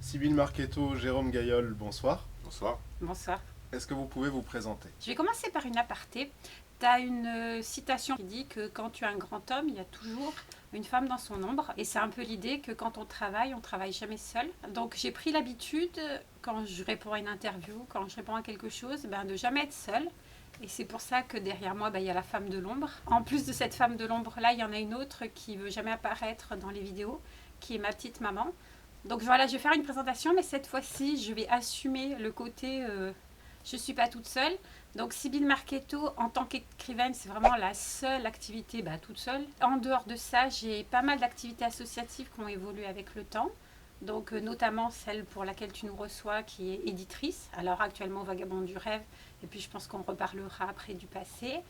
Sybille Marchetto, Jérôme Gaillol, bonsoir. Bonsoir. Bonsoir. Est-ce que vous pouvez vous présenter? Je vais commencer par une aparté. Tu as une citation qui dit que quand tu es un grand homme, il y a toujours une femme dans son ombre. Et c'est un peu l'idée que quand on travaille jamais seul. Donc j'ai pris l'habitude, quand je réponds à une interview, quand je réponds à quelque chose, de jamais être seule. Et c'est pour ça que derrière moi, il y a la femme de l'ombre. En plus de cette femme de l'ombre-là, il y en a une autre qui ne veut jamais apparaître dans les vidéos, qui est ma petite maman. Donc voilà, je vais faire une présentation, mais cette fois-ci, je vais assumer le côté je ne suis pas toute seule. Donc Sybille Marchetto, en tant qu'écrivaine, c'est vraiment la seule activité toute seule. En dehors de ça, j'ai pas mal d'activités associatives qui ont évolué avec le temps. Donc notamment celle pour laquelle tu nous reçois, qui est éditrice. Alors actuellement Vagabond du rêve, et puis je pense qu'on reparlera après du passé.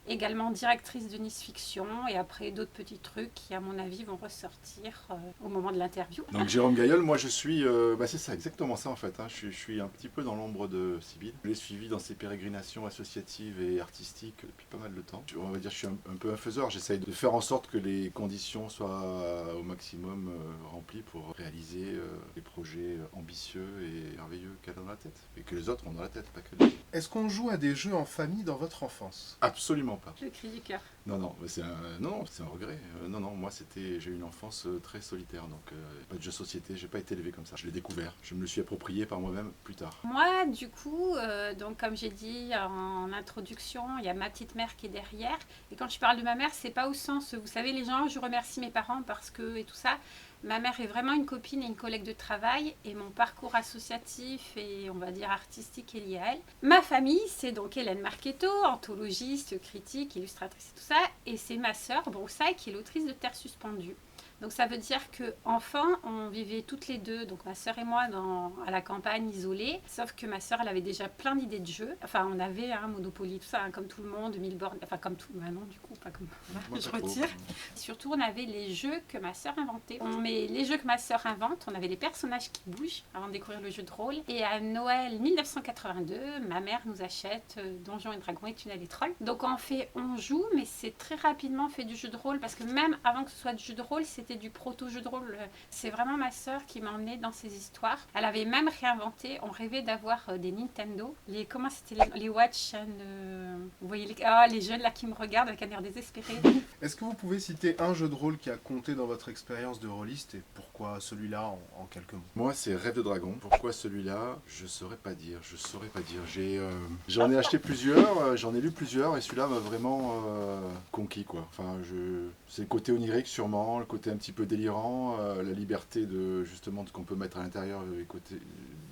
Également directrice de Nice Fiction, et après d'autres petits trucs qui à mon avis vont ressortir au moment de l'interview. Donc Jérôme Gaillol, moi je suis, c'est ça, exactement ça en fait. Je suis un petit peu dans l'ombre de Sybille. Je l'ai suivi dans ses pérégrinations associatives et artistiques depuis pas mal de temps. On va dire que je suis un peu un faiseur. J'essaye de faire en sorte que les conditions soient au maximum remplies pour réaliser les projets ambitieux et merveilleux qu'elle a dans la tête. Et que les autres ont dans la tête, pas que les... Est-ce qu'on joue à des jeux en famille dans votre enfance? Absolument pas. Le cri du cœur. Non, c'est un regret. Moi j'ai eu une enfance très solitaire, donc pas de jeux de société, j'ai pas été élevé comme ça. Je l'ai découvert, je me le suis approprié par moi-même plus tard. Moi, du coup, donc comme j'ai dit en introduction, il y a ma petite mère qui est derrière. Et quand je parle de ma mère, c'est pas au sens, vous savez, les gens, je remercie mes parents parce que et tout ça. Ma mère est vraiment une copine et une collègue de travail, et mon parcours associatif et on va dire artistique est lié à elle. Ma famille, c'est donc Hélène Marchetto, anthologiste, critique, illustratrice et tout ça, et c'est ma sœur Broussaille qui est l'autrice de Terre suspendue. Donc ça veut dire qu'enfant, on vivait toutes les deux, donc ma sœur et moi, à la campagne isolée. Sauf que ma sœur, elle avait déjà plein d'idées de jeux. Enfin, on avait Monopoly, tout ça, comme tout le monde, 1000 bornes. Enfin, comme tout. Non, du coup, pas comme. Moi, Je pas trop. retire. Surtout, on avait les jeux que ma sœur inventait. Mais les jeux que ma sœur invente, on avait les personnages qui bougent avant de découvrir le jeu de rôle. Et à Noël 1982, ma mère nous achète Donjons et Dragons et Tunnel et Trolls. Donc en fait, on joue, mais c'est très rapidement fait du jeu de rôle, parce que même avant que ce soit du jeu de rôle, c'était du proto-jeu de rôle. C'est vraiment ma sœur qui m'a emmenée dans ces histoires. Elle avait même réinventé, on rêvait d'avoir des Nintendo. Comment c'était les Watch and... vous voyez les jeunes là qui me regardent avec un air désespéré. Est-ce que vous pouvez citer un jeu de rôle qui a compté dans votre expérience de rôliste, et pourquoi celui-là en quelques mots? Moi, c'est Rêve de Dragon. Pourquoi celui-là? Je saurais pas dire. J'en ai acheté plusieurs, j'en ai lu plusieurs, et celui-là m'a vraiment conquis, quoi. Enfin, c'est le côté onirique sûrement, le côté un petit peu délirant, la liberté de justement de ce qu'on peut mettre à l'intérieur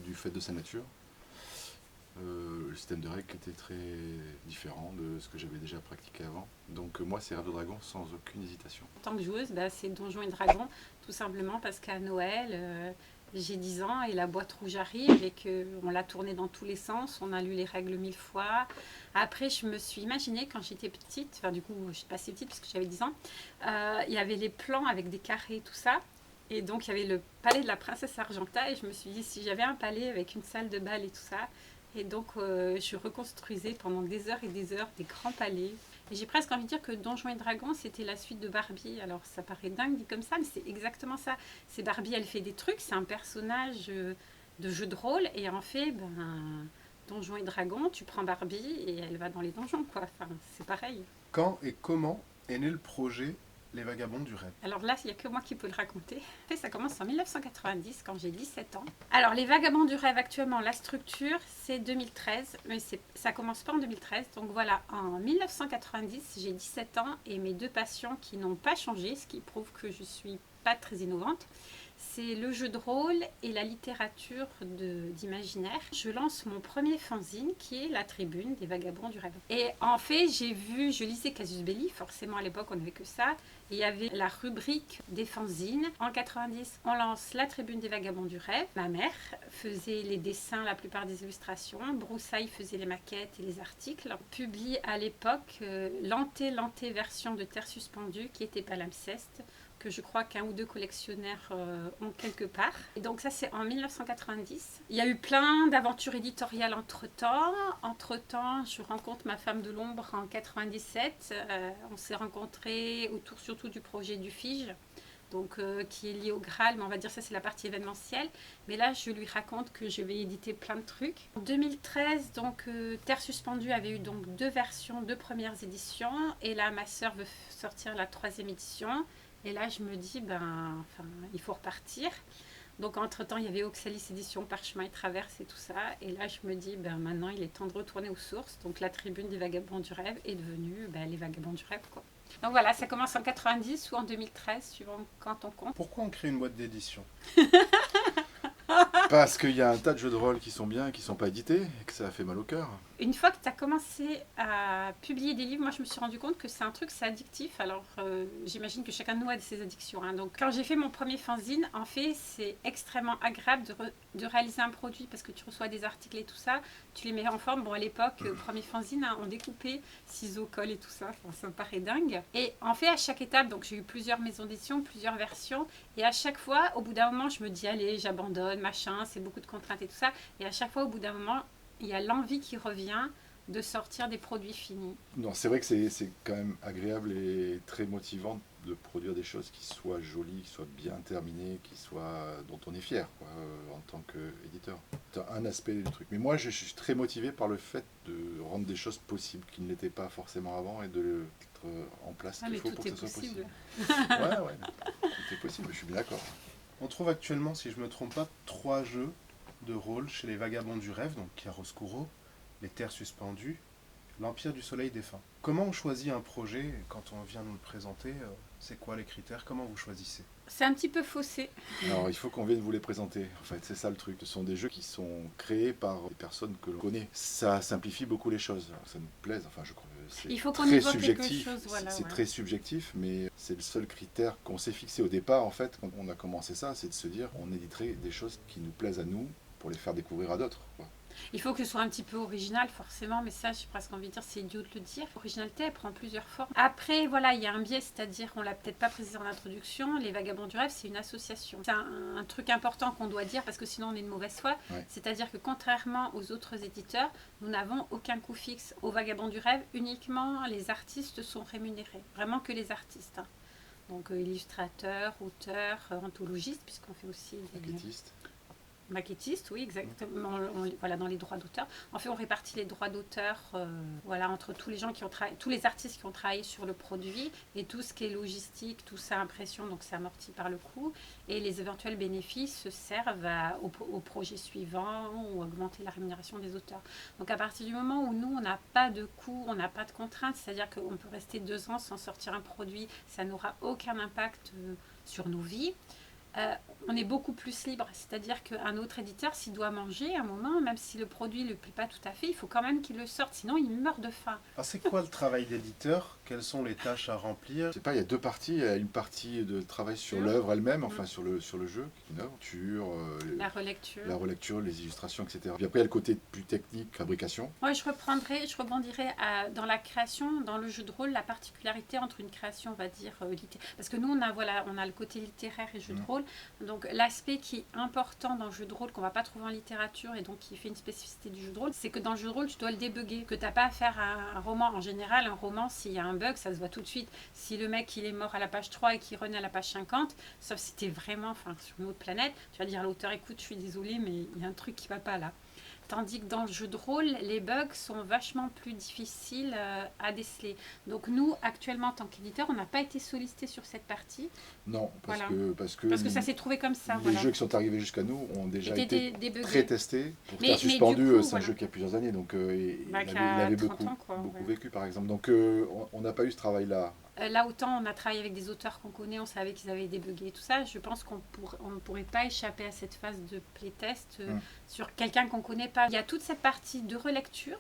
du fait de sa nature. Le système de règles était très différent de ce que j'avais déjà pratiqué avant. Donc moi, c'est Rêve de Dragon sans aucune hésitation. En tant que joueuse, c'est Donjons et Dragons, tout simplement parce qu'à Noël, j'ai 10 ans et la boîte rouge arrive et qu'on l'a tournée dans tous les sens, on a lu les règles 1000 fois. Après, je me suis imaginée quand j'étais petite, enfin du coup, je suis pas si petite puisque j'avais 10 ans, il y avait les plans avec des carrés et tout ça. Et donc, il y avait le palais de la princesse Argenta, et je me suis dit, si j'avais un palais avec une salle de bal et tout ça, et donc je reconstruisais pendant des heures et des heures des grands palais. Et j'ai presque envie de dire que Donjons et Dragons, c'était la suite de Barbie. Alors ça paraît dingue dit comme ça, mais c'est exactement ça. C'est Barbie, elle fait des trucs, c'est un personnage de jeu de rôle, et en fait, Donjons et Dragons, tu prends Barbie et elle va dans les donjons, quoi. Enfin, c'est pareil. Quand et comment est né le projet Les Vagabonds du rêve? Alors là, il n'y a que moi qui peux le raconter. En fait, ça commence en 1990, quand j'ai 17 ans. Alors, les Vagabonds du rêve, actuellement, la structure, c'est 2013. Mais ça commence pas en 2013. Donc voilà, en 1990, j'ai 17 ans et mes deux passions qui n'ont pas changé, ce qui prouve que je suis pas très innovante. C'est le jeu de rôle et la littérature d'imaginaire. Je lance mon premier fanzine qui est la Tribune des Vagabonds du rêve. Et en fait, je lisais Casus Belli, forcément à l'époque on n'avait que ça. Et il y avait la rubrique des fanzines. En 90, on lance la Tribune des Vagabonds du rêve. Ma mère faisait les dessins, la plupart des illustrations. Broussaille faisait les maquettes et les articles. On publie à l'époque l'anté-version de Terre suspendue qui était palimpseste, que je crois qu'un ou deux collectionneurs ont quelque part. Et donc ça, c'est en 1990. Il y a eu plein d'aventures éditoriales entre-temps. Entre-temps, je rencontre ma femme de l'ombre en 97. On s'est rencontrés autour surtout du projet du Fige. donc qui est lié au Graal, mais on va dire ça c'est la partie événementielle. Mais là, je lui raconte que je vais éditer plein de trucs. En 2013, donc Terre suspendue avait eu donc 2 versions, 2 premières éditions, et là ma sœur veut sortir la 3e édition. Et là, je me dis, il faut repartir. Donc, entre-temps, il y avait Oxalis Édition, Parchemin et Traverse et tout ça. Et là, je me dis, maintenant, il est temps de retourner aux sources. Donc, la tribune des Vagabonds du Rêve est devenue les Vagabonds du Rêve, quoi. Donc, voilà, ça commence en 90 ou en 2013, suivant quand on compte. Pourquoi on crée une boîte d'édition? Parce qu'il y a un tas de jeux de rôle qui sont bien et qui ne sont pas édités, et que ça a fait mal au cœur. Une fois que tu as commencé à publier des livres, moi je me suis rendu compte que c'est un truc, c'est addictif. Alors j'imagine que chacun de nous a ses addictions, hein. Donc quand j'ai fait mon premier fanzine, en fait c'est extrêmement agréable de réaliser un produit parce que tu reçois des articles et tout ça, tu les mets en forme. Bon, à l'époque, premier fanzine, hein, on découpait, ciseaux, colle et tout ça, ça me paraît dingue. Et en fait à chaque étape, donc j'ai eu plusieurs maisons d'édition, plusieurs versions, et à chaque fois, au bout d'un moment, je me dis allez, j'abandonne, machin, c'est beaucoup de contraintes et tout ça. Et à chaque fois, au bout d'un moment, il y a l'envie qui revient de sortir des produits finis. Non, c'est vrai que c'est quand même agréable et très motivant de produire des choses qui soient jolies, qui soient bien terminées, dont on est fier, quoi, en tant qu'éditeur. C'est un aspect du truc. Mais moi, je suis très motivé par le fait de rendre des choses possibles qui ne l'étaient pas forcément avant et de le mettre en place qu'il faut pour que ce soit possible. Ouais, tout est possible, je suis bien d'accord. On trouve actuellement, si je ne me trompe pas, 3 jeux de rôle chez les Vagabonds du Rêve, donc Chiaroscuro, les Terres suspendues, l'Empire du Soleil défunt. Comment on choisit un projet quand on vient nous le présenter? C'est quoi les critères? Comment vous choisissez? C'est un petit peu faussé. Alors, il faut qu'on vienne vous les présenter. En fait, c'est ça le truc. Ce sont des jeux qui sont créés par des personnes que l'on connaît. Ça simplifie beaucoup les choses. Alors, ça nous plaise. Enfin, je crois que c'est Il faut qu'on très évoque quelque subjectif. chose, voilà, C'est ouais. très subjectif, mais c'est le seul critère qu'on s'est fixé au départ. En fait, quand on a commencé ça, c'est de se dire, on éditerait des choses qui nous plaisent à nous pour les faire découvrir à d'autres, quoi. Il faut que ce soit un petit peu original, forcément, mais ça, j'ai presque envie de dire, c'est idiot de le dire. L'originalité, elle prend plusieurs formes. Après, voilà, il y a un biais, c'est-à-dire, on l'a peut-être pas précisé en introduction, les Vagabonds du Rêve, c'est une association. C'est un truc important qu'on doit dire, parce que sinon on est de mauvaise foi. Ouais. C'est-à-dire que contrairement aux autres éditeurs, nous n'avons aucun coût fixe. Aux Vagabonds du Rêve, uniquement les artistes sont rémunérés. Vraiment que les artistes, hein. Donc illustrateurs, auteurs, anthologistes, puisqu'on fait aussi des... Maquettiste, oui, exactement. Voilà, dans les droits d'auteur. En fait, on répartit les droits d'auteur entre tous les gens qui ont travaillé, tous les artistes qui ont travaillé sur le produit, et tout ce qui est logistique, tout ça, impression, donc c'est amorti par le coût. Et les éventuels bénéfices servent au projet suivant ou augmenter la rémunération des auteurs. Donc à partir du moment où nous, on n'a pas de coût, on n'a pas de contraintes, c'est-à-dire qu'on peut rester 2 ans sans sortir un produit, ça n'aura aucun impact sur nos vies. On est beaucoup plus libre, c'est-à-dire qu'un autre éditeur, s'il doit manger à un moment, même si le produit ne le plaît pas tout à fait, il faut quand même qu'il le sorte, sinon il meurt de faim. Alors c'est quoi le travail d'éditeur? Quelles sont les tâches à remplir? Je sais pas, il y a 2 parties. Il y a une partie de travail sur l'œuvre elle-même, enfin sur le jeu, qui est une œuvre, la relecture, les illustrations, etc. Puis après, il y a le côté plus technique, fabrication. Moi, je rebondirais dans la création, dans le jeu de rôle, la particularité entre une création, on va dire, littéraire. Parce que nous, on a le côté littéraire et jeu de rôle. Donc, l'aspect qui est important dans le jeu de rôle, qu'on ne va pas trouver en littérature et donc qui fait une spécificité du jeu de rôle, c'est que dans le jeu de rôle, tu dois le débugger. Que tu n'as pas à faire un roman. En général, un roman, s'il y a un bug, ça se voit tout de suite. Si le mec, il est mort à la page 3 et qu'il renaît à la page 50, sauf si tu es vraiment sur une autre planète, tu vas dire à l'auteur, écoute, je suis désolée, mais il y a un truc qui ne va pas là. Tandis que dans le jeu de rôle, les bugs sont vachement plus difficiles à déceler. Donc nous, actuellement, en tant qu'éditeur, on n'a pas été sollicité sur cette partie. Non, parce que ça s'est trouvé comme ça. Les jeux qui sont arrivés jusqu'à nous ont déjà été très testés. Pour mais Terre suspendue, du coup, c'est un jeu qui a plusieurs années, donc il avait beaucoup vécu, par exemple. Donc on n'a pas eu ce travail-là. Là, autant on a travaillé avec des auteurs qu'on connaît, on savait qu'ils avaient débugué et tout ça. Je pense qu'on ne pourrait pas échapper à cette phase de playtest sur quelqu'un qu'on ne connaît pas. Il y a toute cette partie de relecture.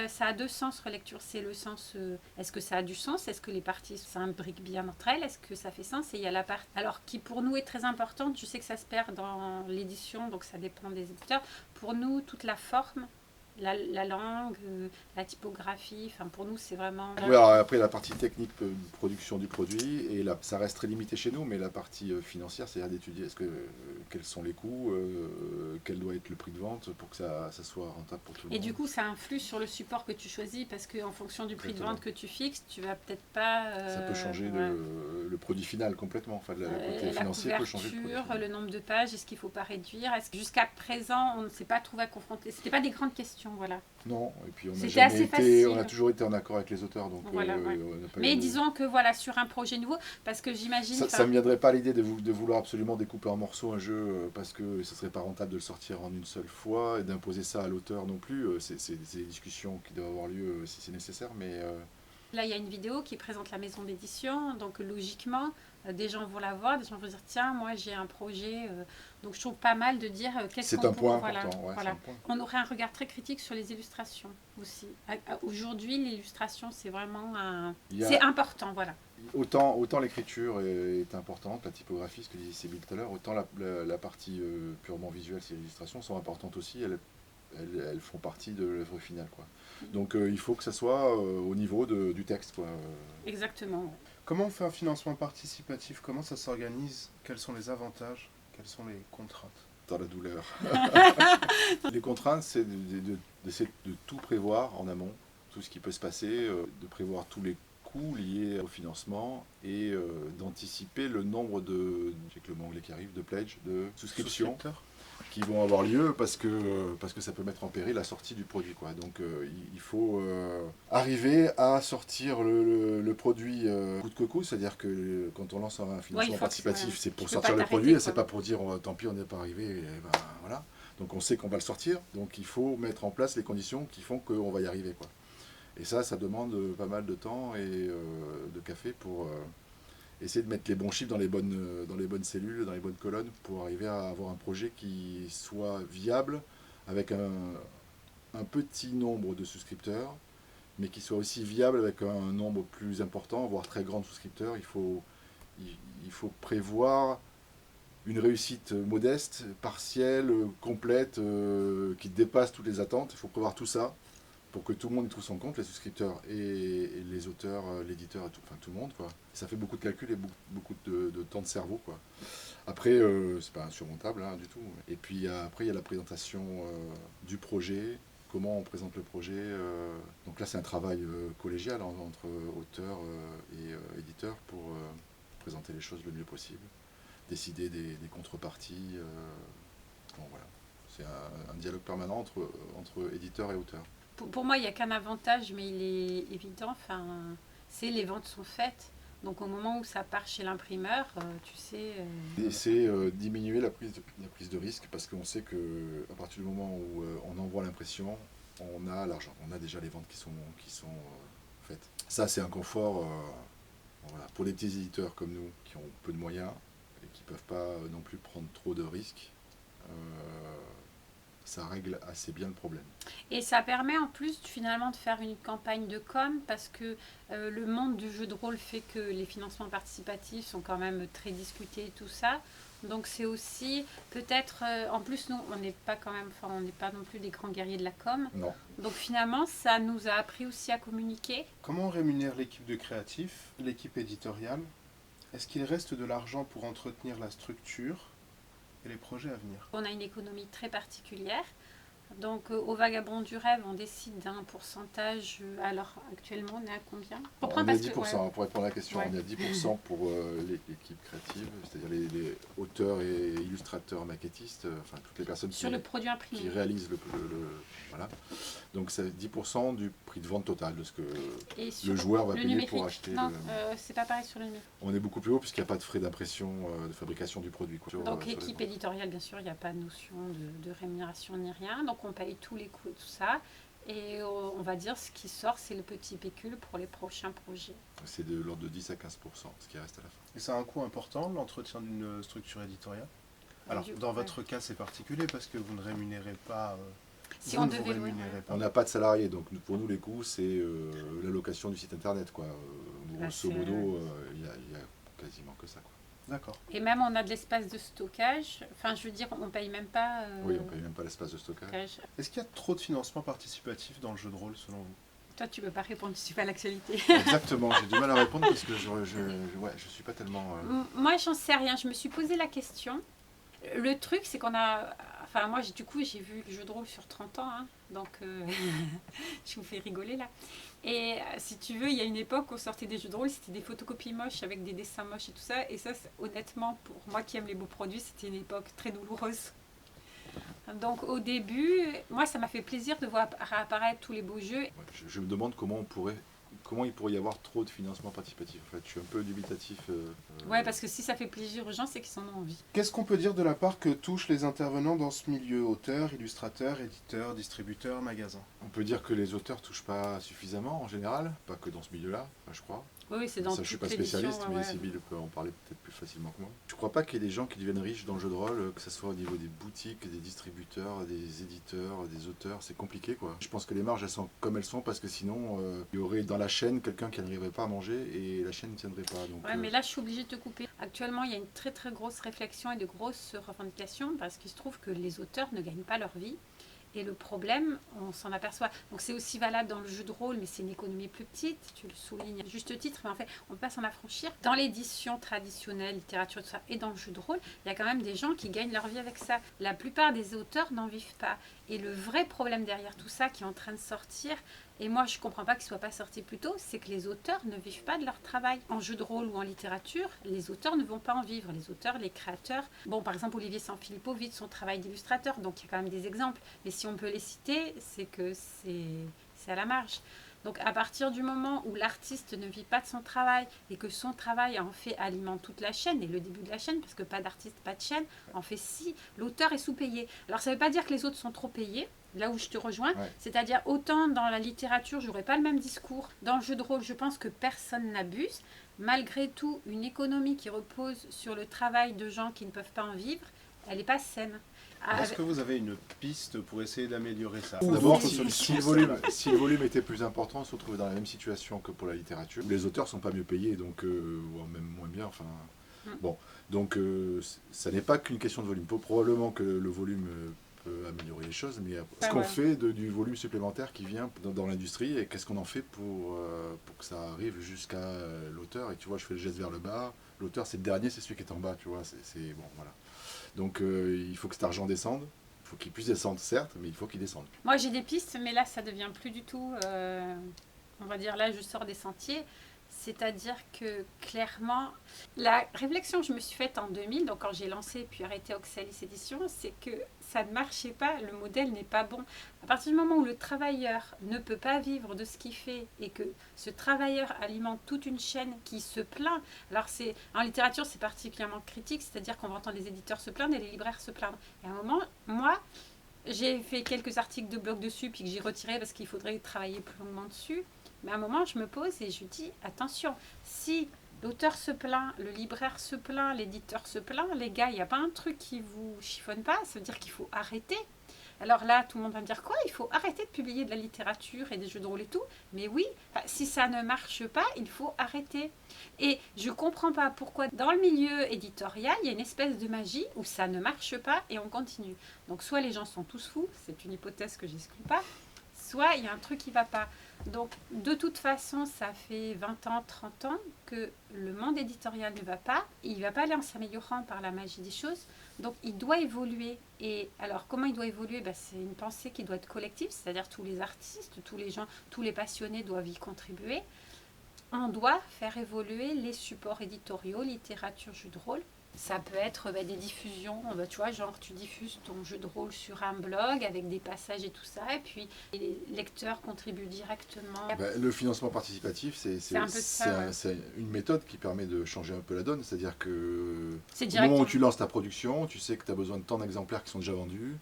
Ça a 2 sens, relecture. C'est le sens, est-ce que ça a du sens? Est-ce que les parties s'imbriquent bien entre elles? Est-ce que ça fait sens? Et il y a la partie, alors qui pour nous est très importante, je sais que ça se perd dans l'édition, donc ça dépend des éditeurs. Pour nous, toute la forme la langue, la typographie. Enfin, pour nous, c'est vraiment... Oui, alors après la partie technique de production du produit, et là, ça reste très limité chez nous, mais la partie financière, c'est-à-dire d'étudier quels sont les coûts, quel doit être le prix de vente pour que ça soit rentable pour tout le Et monde. du coup, ça influe sur le support que tu choisis parce qu'en fonction du prix de Exactement. vente que tu fixes, tu vas peut-être pas... Ça peut changer ouais. le produit final complètement. Enfin, le côté La financier peut changer le produit couverture, final. le nombre de pages, est-ce qu'il ne faut pas réduire? Est-ce que jusqu'à présent, on ne s'est pas trouvé à confronter? C'était pas des grandes questions, voilà. Non, et puis C'était assez on a facile. toujours été en accord avec les auteurs, donc Voilà, ouais. on n'a pas Mais eu disons que voilà, sur un projet nouveau, parce que j'imagine... ça me viendrait pas à l'idée de vouloir absolument découper en morceaux un jeu parce que ce serait pas rentable de le sortir en une seule fois et d'imposer ça à l'auteur non plus. C'est des discussions qui doivent avoir lieu si c'est nécessaire, mais Là, il y a une vidéo qui présente la maison d'édition, donc logiquement, des gens vont la voir, des gens vont dire tiens, moi j'ai un projet. Donc je trouve pas mal de dire qu'est-ce c'est qu'on un pourrait. point Voilà, important. Ouais, voilà. c'est un point. On aurait un regard très critique sur les illustrations aussi. Aujourd'hui, l'illustration, c'est vraiment c'est important, voilà. Autant l'écriture est importante, la typographie, ce que disait Sybille tout à l'heure, autant la partie purement visuelle, ces illustrations sont importantes aussi. Elles font partie de l'œuvre finale, quoi. Donc il faut que ça soit au niveau du texte, quoi. Exactement. Ouais. Comment on fait un financement participatif? Comment ça s'organise? Quels sont les avantages? Quelles sont les contraintes? Dans la douleur. Les contraintes, c'est d'essayer de tout prévoir en amont, tout ce qui peut se passer, de prévoir tous les coûts liés au financement et d'anticiper le nombre j'ai que le mot anglais qui arrive, de pledges, de souscriptions qui vont avoir lieu parce que ça peut mettre en péril la sortie du produit, quoi. Donc il faut arriver à sortir le produit coûte que coûte, c'est-à-dire que quand on lance un financement participatif, c'est pour sortir le produit, et c'est pas pour dire tant pis on n'est pas arrivé, et ben, voilà. Donc on sait qu'on va le sortir, donc il faut mettre en place les conditions qui font qu'on va y arriver, quoi. Et ça demande pas mal de temps et de café pour essayer de mettre les bons chiffres dans les bonnes cellules, dans les bonnes colonnes, pour arriver à avoir un projet qui soit viable, avec un petit nombre de souscripteurs, mais qui soit aussi viable avec un nombre plus important, voire très grand de souscripteurs. Il faut prévoir une réussite modeste, partielle, complète, qui dépasse toutes les attentes. Il faut prévoir tout ça pour que tout le monde y trouve son compte, les souscripteurs et les auteurs, l'éditeur, enfin tout le monde, quoi. Ça fait beaucoup de calculs et beaucoup de temps de cerveau, quoi. Après, c'est pas insurmontable, hein, du tout. Et puis après, il y a la présentation du projet, comment on présente le projet. Donc là, c'est un travail collégial entre auteurs et éditeurs pour présenter les choses le mieux possible, décider des contreparties. Bon, voilà. C'est un dialogue permanent entre éditeurs et auteurs. Pour moi, il n'y a qu'un avantage, mais il est évident. Enfin, c'est les ventes sont faites. Donc au moment où ça part chez l'imprimeur, tu sais... Et c'est diminuer la prise de risque, parce qu'on sait qu'à partir du moment où on envoie l'impression, on a l'argent. On a déjà les ventes qui sont faites. Ça, c'est un confort voilà, pour les petits éditeurs comme nous, qui ont peu de moyens et qui ne peuvent pas non plus prendre trop de risques. Ça règle assez bien le problème. Et ça permet en plus finalement de faire une campagne de com, parce que le monde du jeu de rôle fait que les financements participatifs sont quand même très discutés et tout ça. Donc c'est aussi peut-être, en plus nous on n'est pas quand même, enfin on n'est pas non plus des grands guerriers de la com. Non. Donc finalement ça nous a appris aussi à communiquer. Comment on rémunère l'équipe de créatifs, l'équipe éditoriale? Est-ce qu'il reste de l'argent pour entretenir la structure et les projets à venir? On a une économie très particulière. Donc au Vagabond du Rêve, on décide d'un pourcentage. Alors actuellement, on est à combien? On est à 10%, pour répondre à la question, Ouais. on est à 10% pour l'équipe créative, c'est-à-dire les auteurs et illustrateurs, maquettistes, enfin toutes les personnes sur le produit imprimé qui réalisent voilà. Donc c'est 10% du prix de vente total de ce que le joueur va payer numérique. pour acheter. Non, c'est pas pareil sur le numérique. On est beaucoup plus haut puisqu'il n'y a pas de frais d'impression, de fabrication du produit, quoi. Donc équipe éditoriale, bien sûr, il n'y a pas de notion de rémunération ni rien. Donc on paye tous les coûts et tout ça. Et on va dire ce qui sort, c'est le petit pécule pour les prochains projets. C'est de l'ordre de 10 à 15%, ce qui reste à la fin. Et ça a un coût important, l'entretien d'une structure éditoriale? Alors, dans votre cas, c'est particulier parce que vous ne rémunérez pas... Si on devait louer, on n'a pas de salariés, donc pour nous les coûts c'est l'allocation du site internet, quoi. Grosso modo, il y a quasiment que ça, quoi. D'accord. Et même on a de l'espace de stockage. Enfin, je veux dire, on paye même pas. Oui, on paye même pas l'espace de stockage. Est-ce qu'il y a trop de financement participatif dans le jeu de rôle selon vous? Toi, tu peux pas répondre, tu suis pas l'actualité. Exactement, j'ai du mal à répondre parce que je suis pas tellement... Moi, j'en sais rien. Je me suis posé la question. Le truc, c'est qu'on a. Enfin, moi, du coup, j'ai vu le jeu de rôle sur 30 ans. Hein, donc, je vous fais rigoler là. Et si tu veux, il y a une époque où on sortait des jeux de rôle, c'était des photocopies moches avec des dessins moches et tout ça. Et ça, honnêtement, pour moi qui aime les beaux produits, c'était une époque très douloureuse. Donc, au début, moi, ça m'a fait plaisir de voir apparaître tous les beaux jeux. Ouais, je me demande comment il pourrait y avoir trop de financement participatif. En fait, je suis un peu dubitatif. Ouais, parce que si ça fait plaisir aux gens, c'est qu'ils en ont envie. Qu'est-ce qu'on peut dire de la part que touchent les intervenants dans ce milieu? Auteurs, illustrateurs, éditeurs, distributeurs, magasins? On peut dire que les auteurs touchent pas suffisamment en général, pas que dans ce milieu-là, enfin, je crois. Oui, c'est dans Ça, je suis toutes pas les spécialiste, éditions, mais ouais. Sybille peut en parler peut-être plus facilement que moi. Je crois pas qu'il y ait des gens qui deviennent riches dans le jeu de rôle, que ce soit au niveau des boutiques, des distributeurs, des éditeurs, des auteurs, c'est compliqué quoi. Je pense que les marges elles sont comme elles sont parce que sinon il y aurait dans la chaîne quelqu'un qui n'arriverait pas à manger et la chaîne ne tiendrait pas. Donc, Ouais, mais là, je suis obligée de te couper. Actuellement, il y a une très très grosse réflexion et de grosses revendications parce qu'il se trouve que les auteurs ne gagnent pas leur vie. Et le problème, on s'en aperçoit. Donc c'est aussi valable dans le jeu de rôle, mais c'est une économie plus petite, tu le soulignes à juste titre, mais en fait, on peut pas s'en affranchir. Dans l'édition traditionnelle, littérature, tout ça, et dans le jeu de rôle, il y a quand même des gens qui gagnent leur vie avec ça. La plupart des auteurs n'en vivent pas. Et le vrai problème derrière tout ça qui est en train de sortir, et moi je comprends pas qu'il soit pas sorti plus tôt, c'est que les auteurs ne vivent pas de leur travail. En jeu de rôle ou en littérature, les auteurs ne vont pas en vivre. Les auteurs, les créateurs. Bon, par exemple, Olivier Sanfilippo vit de son travail d'illustrateur, donc il y a quand même des exemples. Mais si on peut les citer, c'est que c'est à la marge. Donc à partir du moment où l'artiste ne vit pas de son travail et que son travail en fait alimente toute la chaîne et le début de la chaîne, parce que pas d'artiste, pas de chaîne, en fait si, l'auteur est sous-payé. Alors ça ne veut pas dire que les autres sont trop payés, là où je te rejoins, Ouais. c'est-à-dire autant dans la littérature, j'aurais pas le même discours. Dans le jeu de rôle, je pense que personne n'abuse. Malgré tout, une économie qui repose sur le travail de gens qui ne peuvent pas en vivre, elle n'est pas saine. Est-ce que vous avez une piste pour essayer d'améliorer ça? D'abord, Votre si le volume était plus important, on se retrouve dans la même situation que pour la littérature. Les auteurs sont pas mieux payés, donc voire même moins bien. Enfin, bon, donc ça n'est pas qu'une question de volume. Probablement que le volume peut améliorer les choses, mais ce qu'on fait du volume supplémentaire qui vient dans l'industrie et qu'est-ce qu'on en fait pour que ça arrive jusqu'à l'auteur. Et tu vois, je fais le geste vers le bas. L'auteur, c'est le dernier, c'est celui qui est en bas, tu vois. C'est bon, voilà. Donc il faut que cet argent descende. Il faut qu'il puisse descendre, certes, mais il faut qu'il descende. Moi, j'ai des pistes, mais là, ça devient plus du tout. On va dire, là, je sors des sentiers. C'est-à-dire que clairement, la réflexion que je me suis faite en 2000, donc quand j'ai lancé puis arrêté Oxalis Édition, c'est que ça ne marchait pas, le modèle n'est pas bon. À partir du moment où le travailleur ne peut pas vivre de ce qu'il fait et que ce travailleur alimente toute une chaîne qui se plaint, alors c'est en littérature c'est particulièrement critique, c'est-à-dire qu'on va entendre les éditeurs se plaindre et les libraires se plaindre. Et à un moment, moi, j'ai fait quelques articles de blog dessus puis que j'ai retiré parce qu'il faudrait travailler plus longuement dessus. Mais à un moment, je me pose et je dis, attention, si l'auteur se plaint, le libraire se plaint, l'éditeur se plaint, les gars, il n'y a pas un truc qui vous chiffonne pas, ça veut dire qu'il faut arrêter. Alors là, tout le monde va me dire quoi? Il faut arrêter de publier de la littérature et des jeux de rôle et tout. Mais oui, si ça ne marche pas, il faut arrêter. Et je ne comprends pas pourquoi dans le milieu éditorial, il y a une espèce de magie où ça ne marche pas et on continue. Donc soit les gens sont tous fous, c'est une hypothèse que j'exclus pas, soit il y a un truc qui ne va pas. Donc, de toute façon, ça fait 20 ans, 30 ans que le monde éditorial ne va pas. Et il ne va pas aller en s'améliorant par la magie des choses. Donc, il doit évoluer. Et alors, comment il doit évoluer? C'est une pensée qui doit être collective, c'est-à-dire tous les artistes, tous les gens, tous les passionnés doivent y contribuer. On doit faire évoluer les supports éditoriaux, littérature, jeux de rôle. Ça peut être des diffusions, tu vois, genre tu diffuses ton jeu de rôle sur un blog avec des passages et tout ça, et puis les lecteurs contribuent directement. Le financement participatif, c'est une méthode qui permet de changer un peu la donne, c'est-à-dire que au moment où tu lances ta production, tu sais que tu as besoin de tant d'exemplaires qui sont déjà vendus,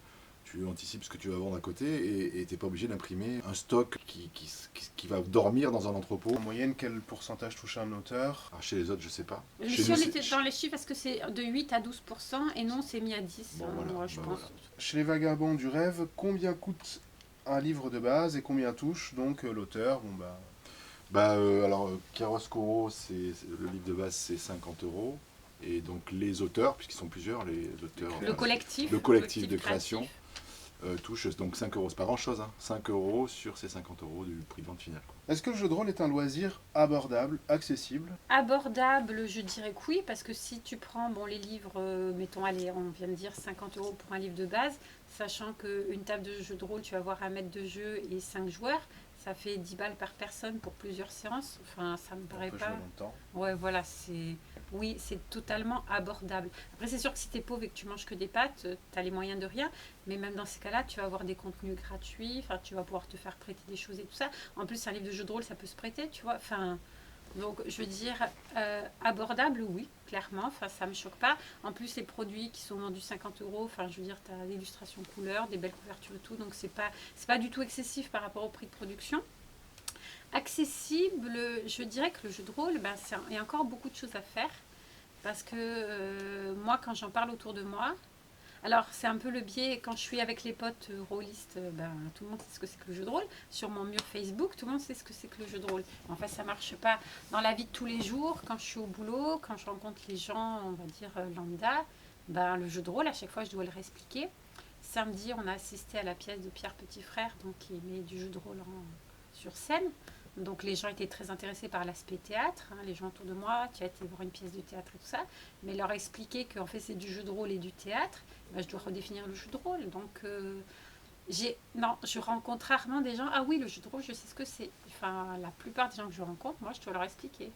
tu anticipes ce que tu vas vendre à côté et tu n'es pas obligé d'imprimer un stock qui va dormir dans un entrepôt. En moyenne, quel pourcentage touche un auteur? Chez les autres, je sais pas. Si on était dans les chiffres, est-ce que c'est de 8 à 12% et non, c'est mis à 10, bon, voilà, moi, je pense. Voilà. Chez les Vagabonds du Rêve, combien coûte un livre de base et combien touche donc l'auteur? Alors, Chiaroscuro, le livre de base, c'est 50 €. Et donc les auteurs, puisqu'ils sont plusieurs, les auteurs, Le collectif. le collectif de créatif. création touche donc 5 euros. C'est pas grand-chose, hein. 5 euros sur ces 50 euros du prix de vente final, quoi. Est-ce que le jeu de rôle est un loisir abordable, accessible? Abordable, je dirais que oui, parce que si tu prends les livres, mettons, allez, on vient de dire 50 euros pour un livre de base, sachant qu'une table de jeu de rôle, tu vas avoir un maître de jeu et 5 joueurs, ça fait 10 balles par personne pour plusieurs séances. Enfin, ça me paraît On peut pas. jouer longtemps. Ouais, voilà, oui, c'est totalement abordable. Après, c'est sûr que si t'es pauvre et que tu manges que des pâtes, t'as les moyens de rien. Mais même dans ces cas-là, tu vas avoir des contenus gratuits. Enfin, tu vas pouvoir te faire prêter des choses et tout ça. En plus, un livre de jeu de rôle, ça peut se prêter, tu vois. Enfin, donc, je veux dire, abordable, oui, clairement. Enfin, ça me choque pas. En plus, les produits qui sont vendus 50 euros, enfin, je veux dire, t'as l'illustration couleur, des belles couvertures et tout. Donc, c'est pas du tout excessif par rapport au prix de production. Accessible, je dirais que le jeu de rôle, il y a encore beaucoup de choses à faire. Parce que moi, quand j'en parle autour de moi, alors c'est un peu le biais, quand je suis avec les potes rôlistes, tout le monde sait ce que c'est que le jeu de rôle. Sur mon mur Facebook, tout le monde sait ce que c'est que le jeu de rôle. Enfin, ça marche pas dans la vie de tous les jours, quand je suis au boulot, quand je rencontre les gens, on va dire lambda, le jeu de rôle, à chaque fois, je dois le réexpliquer. Samedi, on a assisté à la pièce de Pierre Petitfrère, donc qui met du jeu de rôle sur scène. Donc les gens étaient très intéressés par l'aspect théâtre, les gens autour de moi, tu as été voir une pièce de théâtre et tout ça, mais leur expliquer qu'en fait c'est du jeu de rôle et du théâtre, je dois redéfinir le jeu de rôle. Donc je rencontre rarement des gens, ah oui, le jeu de rôle, je sais ce que c'est. Enfin, la plupart des gens que je rencontre, moi je dois leur expliquer.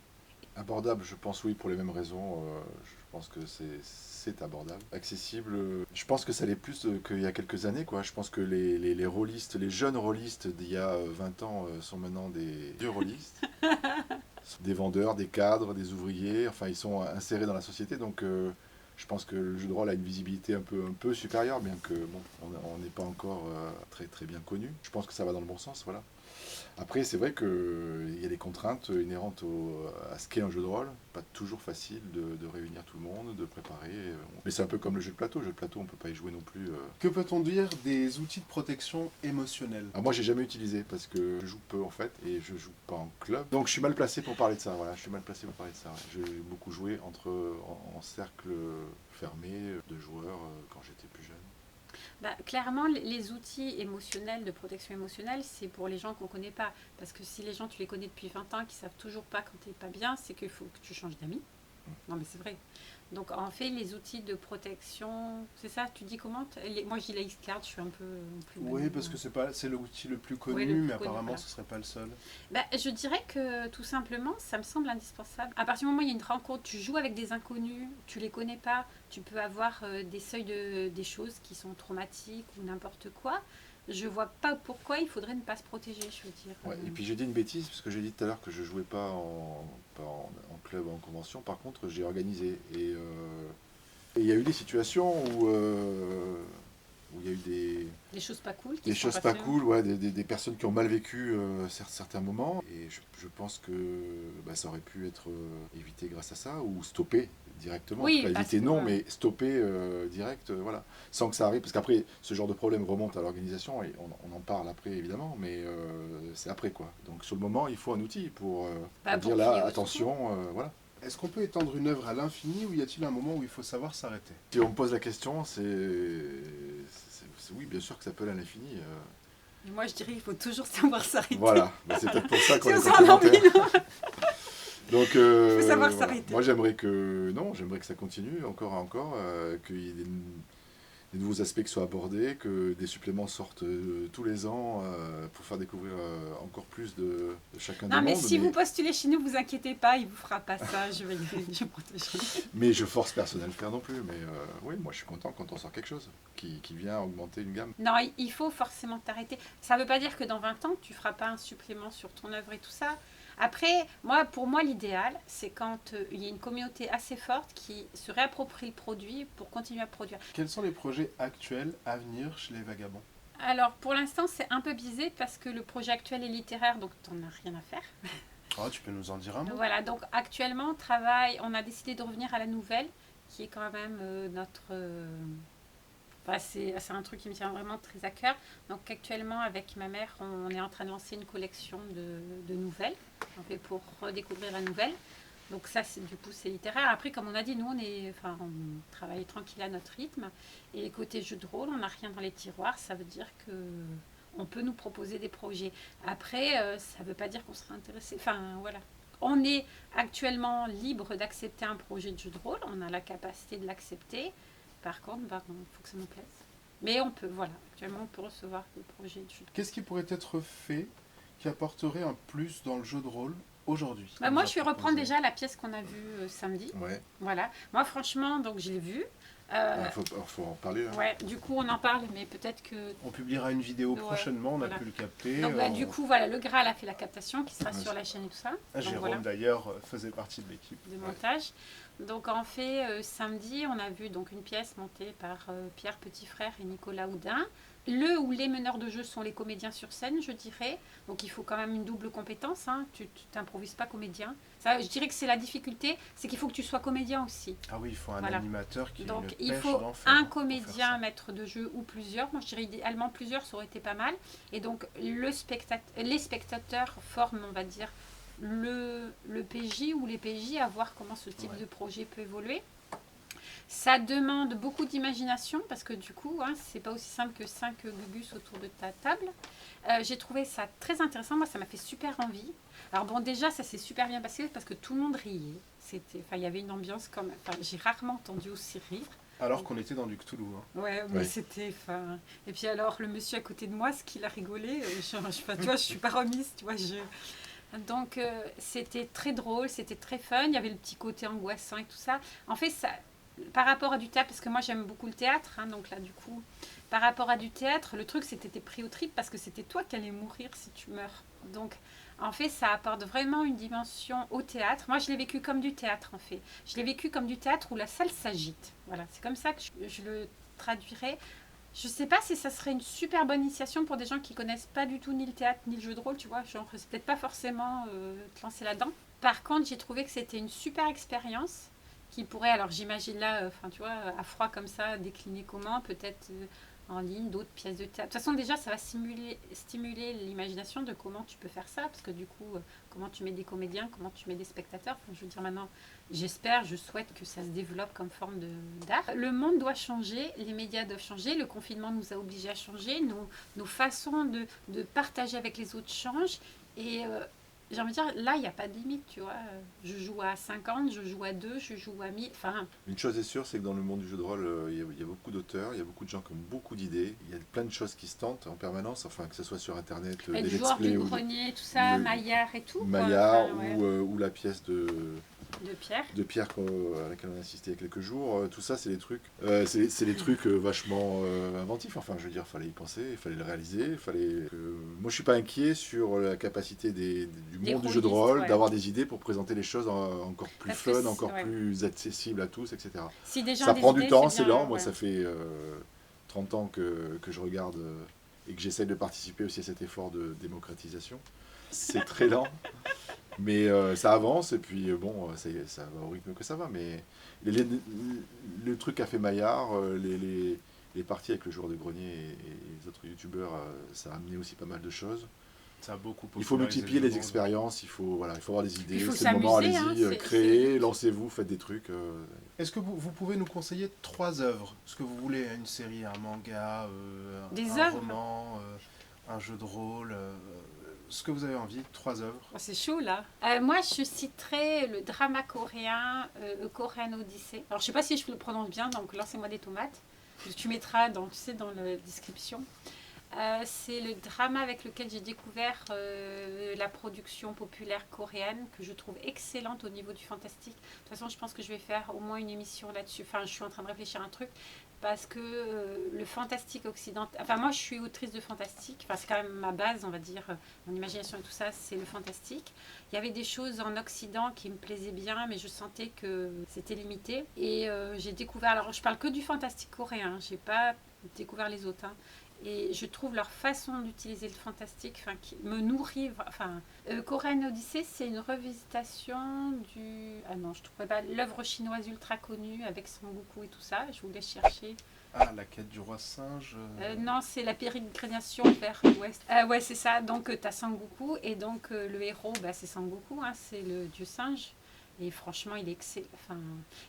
Abordable, je pense oui, pour les mêmes raisons. Je pense que c'est abordable. Accessible, je pense que ça l'est plus qu'il y a quelques années, quoi. Je pense que les rôlistes, les jeunes rôlistes d'il y a 20 ans sont maintenant des vieux rôlistes. Des vendeurs, des cadres, des ouvriers, enfin ils sont insérés dans la société, donc je pense que le jeu de rôle a une visibilité un peu supérieure, bien que on n'est pas encore très, très bien connu. Je pense que ça va dans le bon sens, voilà. Après, c'est vrai qu'il y a des contraintes inhérentes à ce qu'est un jeu de rôle. Pas toujours facile de réunir tout le monde, de préparer. Mais c'est un peu comme le jeu de plateau. Le jeu de plateau, on ne peut pas y jouer non plus. Que peut-on dire des outils de protection émotionnelle? Alors moi, j'ai jamais utilisé parce que je joue peu en fait et je joue pas en club. Donc je suis mal placé pour parler de ça. Voilà, je suis mal placé pour parler de ça. Ouais. J'ai beaucoup joué en cercle fermé de joueurs quand j'étais plus jeune. Clairement, les outils émotionnels, de protection émotionnelle, c'est pour les gens qu'on ne connaît pas. Parce que si les gens, tu les connais depuis 20 ans, qui ne savent toujours pas quand tu n'es pas bien, c'est qu'il faut que tu changes d'amis. Non, mais c'est vrai. Donc, en fait, les outils de protection, c'est ça, tu dis comment moi, je dis la X-Card, je suis un peu plus... Oui, parce que c'est l'outil le plus connu, Oui, le plus mais connu, apparemment voilà. ce ne serait pas le seul. Je dirais que tout simplement, ça me semble indispensable. À partir du moment où il y a une rencontre, tu joues avec des inconnus, tu les connais pas, tu peux avoir des seuils des choses qui sont traumatiques ou n'importe quoi. Je vois pas pourquoi il faudrait ne pas se protéger, je veux dire. Ouais, et puis j'ai dit une bêtise, parce que j'ai dit tout à l'heure que je jouais pas en club, en convention. Par contre, j'ai organisé. Et il y a eu des situations où il y a eu Des choses pas cool. des choses pas cool, ouais, des personnes qui ont mal vécu certains moments. Et je pense que ça aurait pu être évité grâce à ça, ou stoppé directement. Oui, En tout cas, parce éviter que, non, mais stopper direct, voilà. Sans que ça arrive, parce qu'après, ce genre de problème remonte à l'organisation, et on en parle après, évidemment, mais c'est après, quoi. Donc sur le moment, il faut un outil pour pour dire crier là, au attention, voilà. Est-ce qu'on peut étendre une œuvre à l'infini ou y a-t-il un moment où il faut savoir s'arrêter? Si on me pose la question, oui, bien sûr que ça peut aller à l'infini. Moi, je dirais qu'il faut toujours savoir s'arrêter. Voilà, c'est peut-être pour ça qu'on Si est on s'en a envie, complémentaires. Donc, faut savoir voilà. s'arrêter. Moi, j'aimerais que ça continue encore et encore, qu'il y ait des nouveaux aspects qui soient abordés, que des suppléments sortent tous les ans pour faire découvrir encore plus de chacun des Non, mais mondes. si vous postulez chez nous, vous inquiétez pas, il vous fera pas ça. Je vais protéger. Mais je force personne à le faire non plus. Mais oui, moi, je suis content quand on sort quelque chose qui vient augmenter une gamme. Non, il faut forcément t'arrêter. Ça ne veut pas dire que dans 20 ans, tu ne feras pas un supplément sur ton œuvre et tout ça. Après, pour moi, l'idéal, c'est quand il y a une communauté assez forte qui se réapproprie le produit pour continuer à produire. Quels sont les projets actuels à venir chez les Vagabonds? Alors, pour l'instant, c'est un peu biaisé parce que le projet actuel est littéraire, donc tu n'en as rien à faire. Oh, tu peux nous en dire un mot? Voilà, donc actuellement, on a décidé de revenir à la nouvelle, qui est quand même notre... c'est un truc qui me tient vraiment très à cœur. Donc actuellement, avec ma mère, on est en train de lancer une collection de nouvelles, en fait, pour redécouvrir la nouvelle. Donc ça, c'est littéraire. Après, comme on a dit, nous, on travaille tranquille à notre rythme. Et côté jeu de rôle, on n'a rien dans les tiroirs. Ça veut dire que on peut nous proposer des projets. Après, ça ne veut pas dire qu'on sera intéressé. Enfin, voilà. On est actuellement libre d'accepter un projet de jeu de rôle. On a la capacité de l'accepter. Par contre, il faut que ça nous plaise. Mais on peut, voilà. Actuellement, on peut recevoir des projets de jeu de rôle. Qu'est-ce qui pourrait être fait qui apporterait un plus dans le jeu de rôle aujourd'hui? Moi, je vais reprendre déjà la pièce qu'on a vue samedi. Ouais. Voilà. Moi, franchement, donc je l'ai vue. Faut en parler. Là. Ouais, du coup, on en parle, mais peut-être que... On publiera une vidéo Ouais, prochainement, on voilà. a pu le capter. Donc, du coup, voilà, le Graal a fait la captation qui sera Ouais, sur la chaîne et tout ça. Donc, Jérôme, voilà, d'ailleurs, faisait partie de l'équipe. de montage. Donc, en fait, samedi, on a vu donc une pièce montée par Pierre Petitfrère et Nicolas Houdin. Le ou les meneurs de jeu sont les comédiens sur scène, je dirais. Donc, il faut quand même une double compétence. Hein. Tu t'improvises pas comédien. Ça, je dirais que c'est la difficile, c'est qu'il faut que tu sois comédien aussi. Ah oui, il faut un Voilà. animateur qui Donc, ait une il pêche faut d'enfer un pour faire comédien, ça. maître de jeu ou plusieurs. Moi, je dirais idéalement plusieurs, ça aurait été pas mal. Et donc, les spectateurs forment, on va dire, le PJ ou les PJ à voir comment ce type de projet peut évoluer. Ça demande beaucoup d'imagination parce que du coup, c'est pas aussi simple que 5 gugus autour de ta table. J'ai trouvé ça très intéressant. Moi, ça m'a fait super envie. Alors bon, déjà, ça s'est super bien passé parce que tout le monde riait. Il y avait une ambiance comme... j'ai rarement entendu aussi rire. Alors qu'on était dans du Cthulhu. Ouais, mais Ouais. c'était... Et puis alors, le monsieur à côté de moi, ce qu'il a rigolé, tu vois, je suis pas remise, tu vois, Donc, c'était très drôle, c'était très fun. Il y avait le petit côté angoissant et tout ça. En fait, ça... Par rapport à du théâtre, parce que moi j'aime beaucoup le théâtre, donc là du coup, par rapport à du théâtre, le truc c'était t'es pris au trip parce que c'était toi qui allais mourir si tu meurs. Donc en fait ça apporte vraiment une dimension au théâtre. Moi je l'ai vécu comme du théâtre en fait. Je l'ai vécu comme du théâtre où la salle s'agite. Voilà, c'est comme ça que je le traduirais. Je sais pas si ça serait une super bonne initiation pour des gens qui connaissent pas du tout ni le théâtre ni le jeu de rôle, tu vois. Genre, c'est peut-être pas forcément te lancer là-dedans. Par contre, j'ai trouvé que c'était une super expérience qui pourrait, alors j'imagine là, tu vois, à froid comme ça, décliner comment, peut-être en ligne, d'autres pièces de théâtre. De toute façon, déjà, ça va stimuler l'imagination de comment tu peux faire ça, parce que du coup, comment tu mets des comédiens, comment tu mets des spectateurs. Enfin, je veux dire maintenant, j'espère, je souhaite que ça se développe comme forme d'art. Le monde doit changer, les médias doivent changer, le confinement nous a obligés à changer, nos façons de partager avec les autres changent, et j'ai envie de dire, là, il n'y a pas de limite, tu vois. Je joue à 50, je joue à 2, je joue à 1000. Enfin, Une chose est sûre, c'est que dans le monde du jeu de rôle, il y a beaucoup d'auteurs, il y a beaucoup de gens qui ont beaucoup d'idées, il y a plein de choses qui se tentent en permanence, enfin que ce soit sur internet, être des let's joueur play du ou grenier, tout ça, le- Maillard et tout. quoi. Maillard Enfin, ouais. ou la pièce de Pierre. à laquelle on a assisté il y a quelques jours. Tout ça, c'est des trucs, c'est des trucs vachement inventifs. Enfin, je veux dire, fallait y penser, il fallait le réaliser, moi, je suis pas inquiet sur la capacité du Des monde du jeu de rôlistes, rôle ouais. d'avoir des idées pour présenter les choses encore plus Parce que fun, c'est- encore ouais. plus accessibles à tous, etc. Si des gens Ça ont des prend du idées, temps, c'est c'est bien, lent. Moi, ouais. ça fait 30 ans que je regarde et que j'essaie de participer aussi à cet effort de démocratisation. C'est très lent, mais ça avance et puis ça va au rythme que ça va. Mais le truc qu'a fait Maillard, les parties avec le joueur de grenier et les autres youtubeurs, ça a amené aussi pas mal de choses. Ça a beaucoup Il faut popularisé multiplier le les jeu de rôle. expériences, il faut avoir des idées, Il faut c'est le moment, s'amuser, allez-y, hein, créez, lancez-vous, faites des trucs. Est-ce que vous pouvez nous conseiller 3 œuvres? Ce que vous voulez, une série, un manga, Des un œuvres roman, un jeu de rôle, ce que vous avez envie, 3 œuvres. Oh, c'est chaud là. Moi, je citerai le drama coréen, le Korean Odyssey. Alors, je sais pas si je le prononce bien, donc lancez-moi des tomates. Tu mettras dans la description. C'est le drama avec lequel j'ai découvert la production populaire coréenne, que je trouve excellente au niveau du fantastique. De toute façon, je pense que je vais faire au moins une émission là-dessus. Enfin, je suis en train de réfléchir à un truc. Parce que le fantastique occidental... Enfin, moi, je suis autrice de fantastique. Enfin, c'est quand même ma base, on va dire. Mon imagination et tout ça, c'est le fantastique. Il y avait des choses en Occident qui me plaisaient bien, mais je sentais que c'était limité. Et j'ai découvert... Alors, je parle que du fantastique coréen. J'ai pas découvert les autres. Et je trouve leur façon d'utiliser le fantastique qui me nourrit. Korean Odyssey, c'est une revisitation du... Ah non, je ne trouvais pas l'œuvre chinoise ultra connue avec Son Goku et tout ça. Je vous laisse chercher. Ah, la quête du roi singe. Non, c'est la pérégrination vers l'ouest. Ouais, c'est ça. Donc, tu as Sangoku et donc le héros, c'est Sangoku, c'est le dieu singe. Et franchement, il est excellent. Enfin,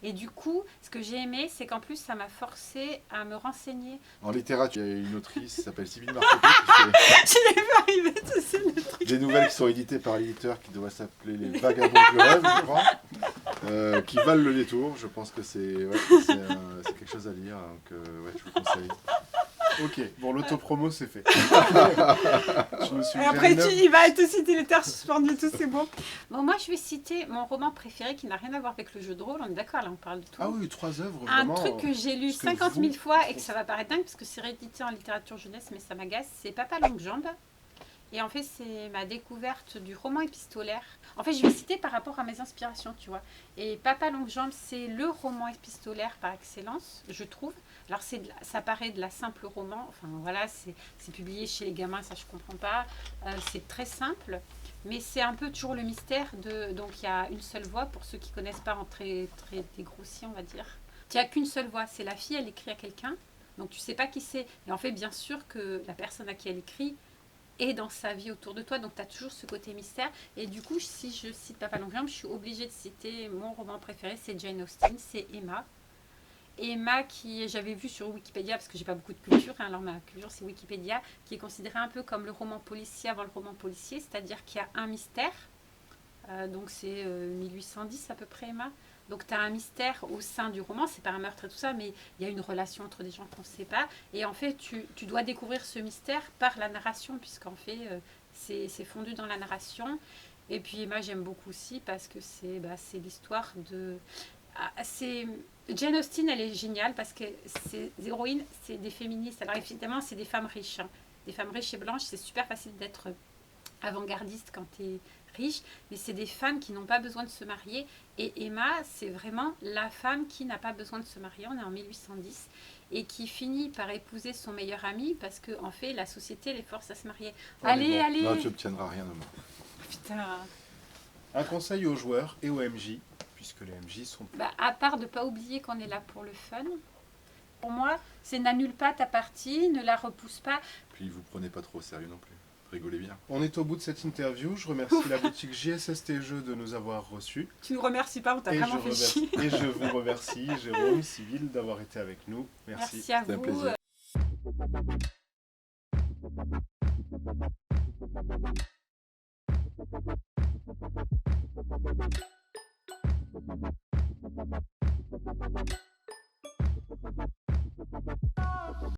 et du coup, ce que j'ai aimé, c'est qu'en plus, ça m'a forcé à me renseigner. En littérature, il y a une autrice qui s'appelle Sybille Marcotte qui fait Je l'ai vu arriver, tu sais, le truc. des nouvelles qui sont éditées par l'éditeur qui doit s'appeler Les Vagabonds du Rêve, je crois, qui valent le détour. Je pense que c'est quelque chose à lire, donc ouais, je vous conseille. Ok, bon, l'autopromo, c'est fait. Je me suis Et après, jamais- il va te citer les terres suspendues et tout, c'est bon. Bon, moi, je vais citer mon roman préféré qui n'a rien à voir avec le jeu de rôle. On est d'accord, là, on parle de tout. Ah oui, 3 œuvres, Un vraiment. truc que j'ai lu ce que 50 000 vous- fois et que ça va paraître dingue parce que c'est réédité en littérature jeunesse, mais ça m'agace, c'est Papa Longue Jambe. Et en fait, c'est ma découverte du roman épistolaire. En fait, je vais citer par rapport à mes inspirations, tu vois. Et Papa Longue Jambe, c'est le roman épistolaire par excellence, je trouve. Alors, ça paraît de la simple roman. Enfin, voilà, c'est publié chez les gamins, ça, je comprends pas. C'est très simple. Mais c'est un peu toujours le mystère de... Donc, il y a une seule voix, pour ceux qui ne connaissent pas en très, très dégrossi, on va dire. Il n'y a qu'une seule voix, c'est la fille, elle écrit à quelqu'un. Donc, tu ne sais pas qui c'est. Et en fait, bien sûr que la personne à qui elle écrit et dans sa vie autour de toi, donc tu as toujours ce côté mystère. Et du coup, si je cite Papa Longue-Jambe, je suis obligée de citer mon roman préféré, c'est Jane Austen, c'est Emma. Emma, qui j'avais vu sur Wikipédia, parce que j'ai pas beaucoup de culture, hein, alors ma culture c'est Wikipédia, qui est considéré un peu comme le roman policier avant le roman policier, c'est-à-dire qu'il y a un mystère, donc c'est 1810 à peu près Emma. Donc tu as un mystère au sein du roman, c'est pas un meurtre et tout ça, mais il y a une relation entre des gens qu'on ne sait pas. Et en fait, tu dois découvrir ce mystère par la narration, puisqu'en fait, c'est fondu dans la narration. Et puis Emma, j'aime beaucoup aussi parce que c'est l'histoire de... Jane Austen, elle est géniale parce que ses héroïnes, c'est des féministes. Alors évidemment, c'est des femmes riches. Hein. Des femmes riches et blanches, c'est super facile d'être avant-gardiste quand tu es riche, mais c'est des femmes qui n'ont pas besoin de se marier. Et Emma, c'est vraiment la femme qui n'a pas besoin de se marier. On est en 1810 et qui finit par épouser son meilleur ami parce que en fait, la société les force à se marier. Allez, bon. allez. Non, tu n'obtiendras rien de moi. Putain. Un conseil aux joueurs et aux MJ, puisque les MJ sont... À part de ne pas oublier qu'on est là pour le fun. Pour moi, c'est n'annule pas ta partie, ne la repousse pas. Puis vous prenez pas trop au sérieux non plus. Rigolez bien. On est au bout de cette interview. Je remercie la boutique JSST Jeux de nous avoir reçus. Tu ne remercies pas, on t'a Et vraiment je, fait chier. et je vous remercie, Jérôme, Sybille, d'avoir été avec nous. Merci. Merci à C'était un vous. plaisir.